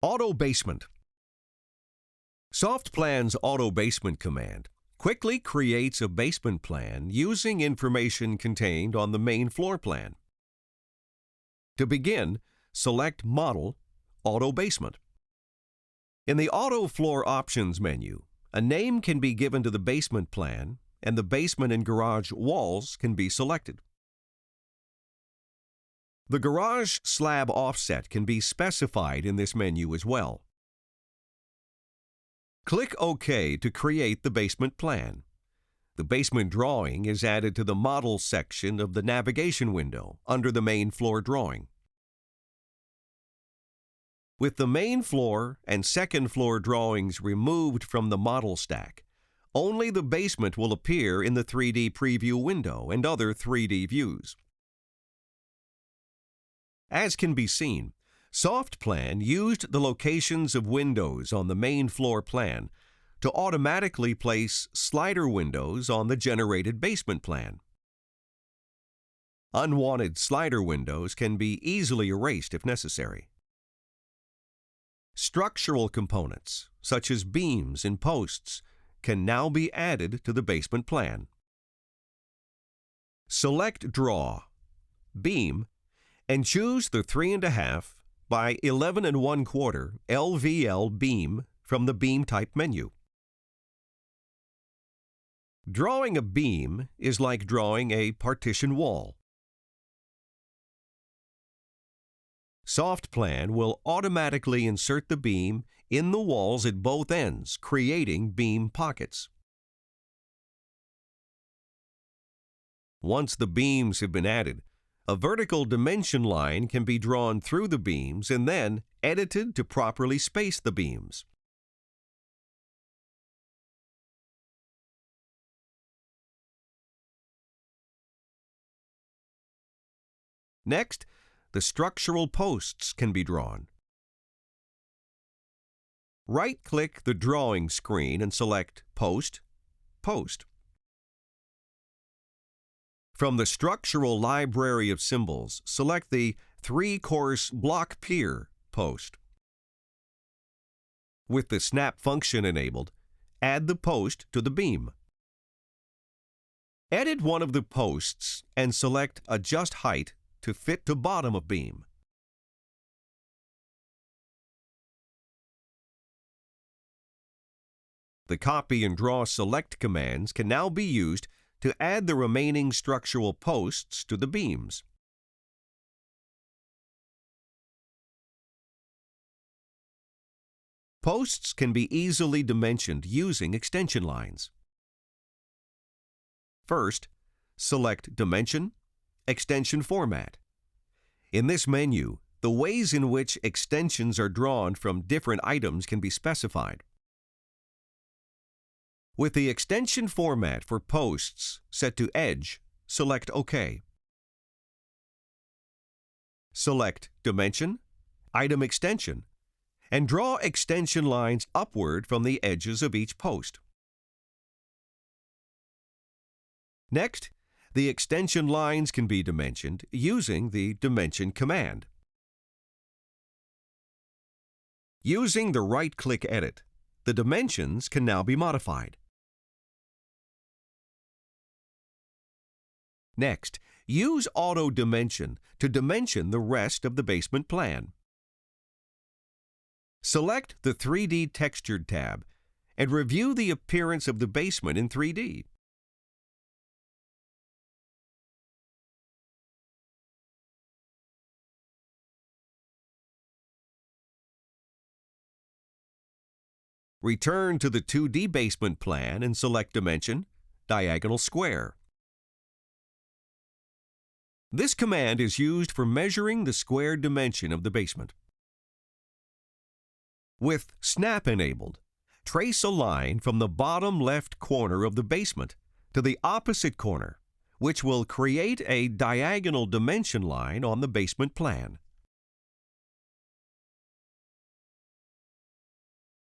Auto Basement. SoftPlan's Auto Basement command quickly creates a basement plan using information contained on the main floor plan. To begin, select Model, Auto Basement. In the Auto Floor Options menu, a name can be given to the basement plan, and the basement and garage walls can be selected. The garage slab offset can be specified in this menu as well. Click OK to create the basement plan. The basement drawing is added to the Model section of the navigation window under the main floor drawing. With the main floor and second floor drawings removed from the model stack, only the basement will appear in the 3D preview window and other 3D views. As can be seen, SoftPlan used the locations of windows on the main floor plan to automatically place slider windows on the generated basement plan. Unwanted slider windows can be easily erased if necessary. Structural components, such as beams and posts, can now be added to the basement plan. Select Draw, Beam, and choose the 3.5 by 11 1/4 LVL beam from the Beam Type menu. Drawing a beam is like drawing a partition wall. SoftPlan will automatically insert the beam in the walls at both ends, creating beam pockets. Once the beams have been added, a vertical dimension line can be drawn through the beams and then edited to properly space the beams. Next, the structural posts can be drawn. Right-click the drawing screen and select Post, Post. From the structural library of symbols, select the 3-course block pier post. With the snap function enabled, add the post to the beam. Edit one of the posts and select Adjust Height to fit to bottom of beam. The Copy and Draw Select commands can now be used to add the remaining structural posts to the beams. Posts can be easily dimensioned using extension lines. First, select Dimension, Extension Format. In this menu, the ways in which extensions are drawn from different items can be specified. With the extension format for posts set to Edge, select OK. Select Dimension, Item Extension, and draw extension lines upward from the edges of each post. Next, the extension lines can be dimensioned using the Dimension command. Using the right-click edit, the dimensions can now be modified. Next, use Auto Dimension to dimension the rest of the basement plan. Select the 3D Textured tab and review the appearance of the basement in 3D. Return to the 2D basement plan and select Dimension, Diagonal Square. This command is used for measuring the square dimension of the basement. With Snap enabled, trace a line from the bottom left corner of the basement to the opposite corner, which will create a diagonal dimension line on the basement plan.